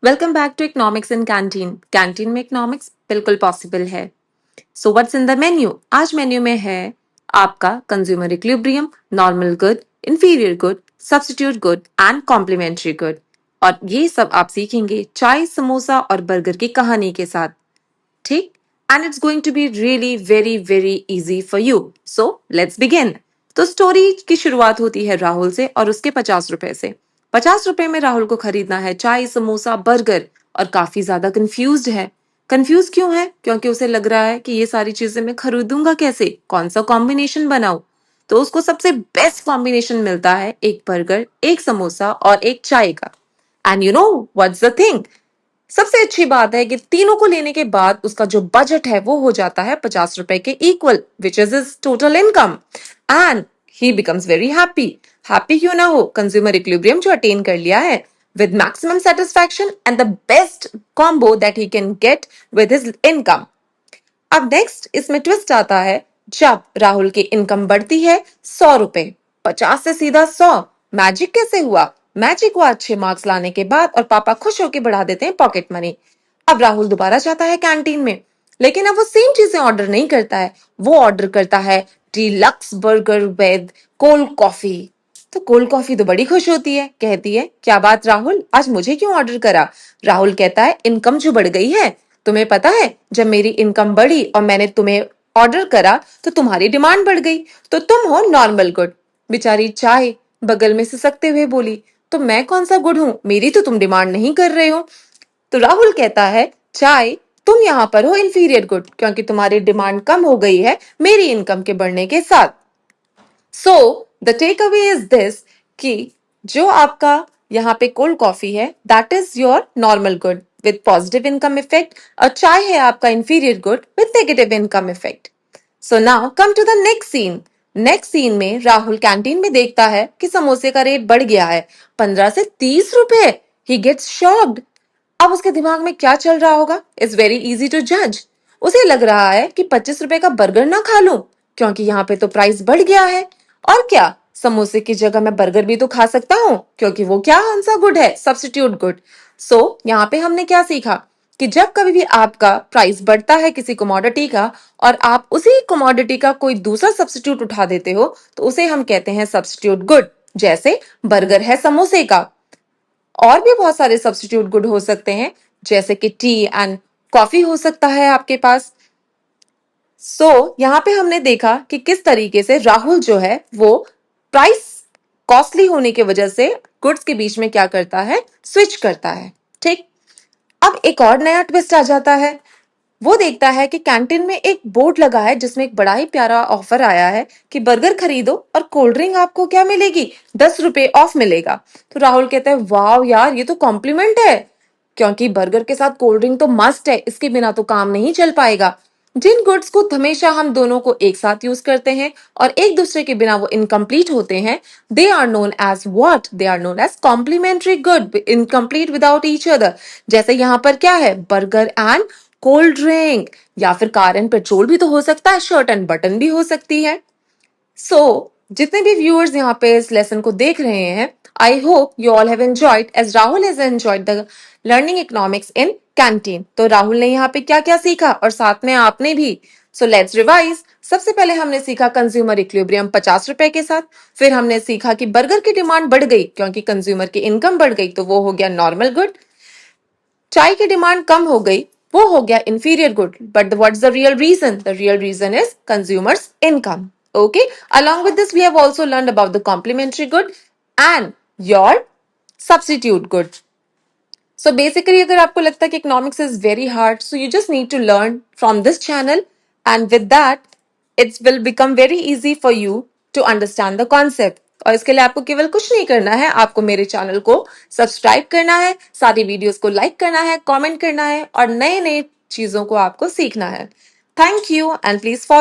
Welcome back to economics in canteen. Canteen में economics बिल्कुल possible है। So what's in the menu? आज menu में है आपका consumer equilibrium, normal good, inferior good, substitute good and complementary good. और ये सब आप सीखेंगे चाय, समोसा और बर्गर की कहानी के साथ। ठीक? And it's going to be really very very easy for you. So let's begin. तो स्टोरी की शुरुआत होती है राहुल से और उसके 50 रुपए से। 50 रुपए में राहुल को खरीदना है चाय, समोसा, बर्गर और काफी ज्यादा कंफ्यूज्ड है। कंफ्यूज क्यों है? क्योंकि उसे लग रहा है कि ये सारी चीजें मैं खरीदूंगा कैसे, कौन सा कॉम्बिनेशन बनाऊं। तो उसको सबसे बेस्ट कॉम्बिनेशन मिलता है एक बर्गर, एक समोसा और एक चाय का। And you know what's the thing? सबसे अच्छी बात है कि तीनों को लेने के बाद उसका जो बजट है वो हो जाता है 50 रुपए के equal, which is his total income. And he becomes very happy. Happy क्यों ना हो, कंज्यूमर इक्विलिब्रियम जो अटेन कर लिया है with maximum satisfaction and the best combo that he can get with his income. अब नेक्स्ट इसमें ट्विस्ट आता है जब राहुल की इनकम बढ़ती है 100 रुपए, 50 से सीधा 100। मैजिक कैसे हुआ? मैजिक हुआ अच्छे मार्क्स लाने के बाद और पापा खुश होकर बढ़ा देते हैं पॉकेट मनी। अब राहुल दोबारा जाता है कैंटीन में, लेकिन अब वो सेम चीजें ऑर्डर नहीं करता है। वो ऑर्डर करता है deluxe burger with cold coffee. तो कोल्ड कॉफी तो बड़ी खुश होती है, कहती है क्या बात राहुल, आज मुझे क्यों ऑर्डर करा? राहुल कहता है इनकम जो बढ़ गई है। तुम्हें पता है जब मेरी इनकम बढ़ी और मैंने तुम्हें ऑर्डर करा तो तुम्हारी डिमांड बढ़ गई, तो तुम हो नॉर्मल गुड। बेचारी चाय बगल में सिसकते हुए बोली, तो मैं कौन सा गुड हूं, मेरी तो तुम डिमांड नहीं कर रहे हो। तो राहुल कहता है चाय, तुम यहां पर हो इंफीरियर गुड क्योंकि तुम्हारी डिमांड कम हो गई है मेरी इनकम के बढ़ने के साथ। So the take away is this कि जो आपका यहाँ पे कोल्ड कॉफी है that is your normal good with positive income effect, और चाय है आपका inferior good with negative income effect. So now come to the next scene. Next scene में राहुल कैंटीन में देखता है कि समोसे का रेट बढ़ गया है 15 से 30 रुपए। He gets shocked. अब उसके दिमाग में क्या चल रहा होगा? इट्स वेरी इजी टू जज। उसे लग रहा है कि 25 रुपए का बर्गर ना खा लूं क्योंकि यहाँ पे तो प्राइस बढ़ गया है। और क्या, समोसे की जगह मैं बर्गर भी तो खा सकता हूँ क्योंकि वो क्या आंसर गुड है, सब्स्टिट्यूट गुड। सो यहाँ पे हमने क्या सीखा कि जब कभी भी आपका प्राइस बढ़ता है किसी कमोडिटी का और आप उसी कमोडिटी का कोई दूसरा सब्स्टिट्यूट उठा देते हो तो उसे हम कहते हैं सब्स्टिट्यूट गुड। जैसे बर्गर है समोसे का, और भी बहुत सारे सब्स्टिट्यूट गुड हो सकते हैं जैसे कि टी एंड कॉफी हो सकता है आपके पास। यहाँ पे हमने देखा कि किस तरीके से राहुल जो है वो प्राइस कॉस्टली होने की वजह से गुड्स के बीच में क्या करता है, स्विच करता है। ठीक। अब एक और नया ट्विस्ट आ जाता है। वो देखता है कि कैंटीन में एक बोर्ड लगा है जिसमें एक बड़ा ही प्यारा ऑफर आया है कि बर्गर खरीदो और कोल्ड ड्रिंक आपको क्या मिलेगी, 10 रुपए ऑफ मिलेगा। तो राहुल कहता है वाह यार, ये तो कॉम्प्लीमेंट है क्योंकि बर्गर के साथ कोल्ड ड्रिंक तो मस्ट है, इसके बिना तो काम नहीं चल पाएगा। जिन गुड्स को हमेशा हम दोनों को एक साथ यूज करते हैं और एक दूसरे के बिना वो इनकम्प्लीट होते हैं, they are known as what, they are known as complementary good, incomplete without each other. जैसे यहाँ पर क्या है, बर्गर एंड कोल्ड ड्रिंक, या फिर कार एंड पेट्रोल भी तो हो सकता है, शर्ट एंड बटन भी हो सकती है। जितने भी व्यूअर्स यहाँ पे इस लेसन को देख रहे हैं, I hope you all have enjoyed as Rahul has enjoyed the learning economics in canteen. तो राहुल ने यहाँ पे क्या क्या सीखा और साथ में आपने भी। So let's revise. सबसे पहले हमने सीखा कंज्यूमर इक्विलिब्रियम 50 रुपए के साथ। फिर हमने सीखा कि बर्गर की डिमांड बढ़ गई क्योंकि कंज्यूमर की इनकम बढ़ गई, तो वो हो गया नॉर्मल गुड। चाय की डिमांड कम हो गई, वो हो गया inferior good. But what's the real reason? The real reason is consumers' income. Okay. Along with this, we have also learned about the complementary good and your substitute good. So basically, अगर आपको लगता है कि economics is very hard, so you just need to learn from this channel, and with that, it will become very easy for you to understand the concept. और इसके लिए आपको केवल कुछ नहीं करना है, आपको मेरे चैनल को सब्सक्राइब करना है, सारी वीडियोस को लाइक करना है, कमेंट करना है और नए नए चीजों को आपको सीखना है। Thank you and please follow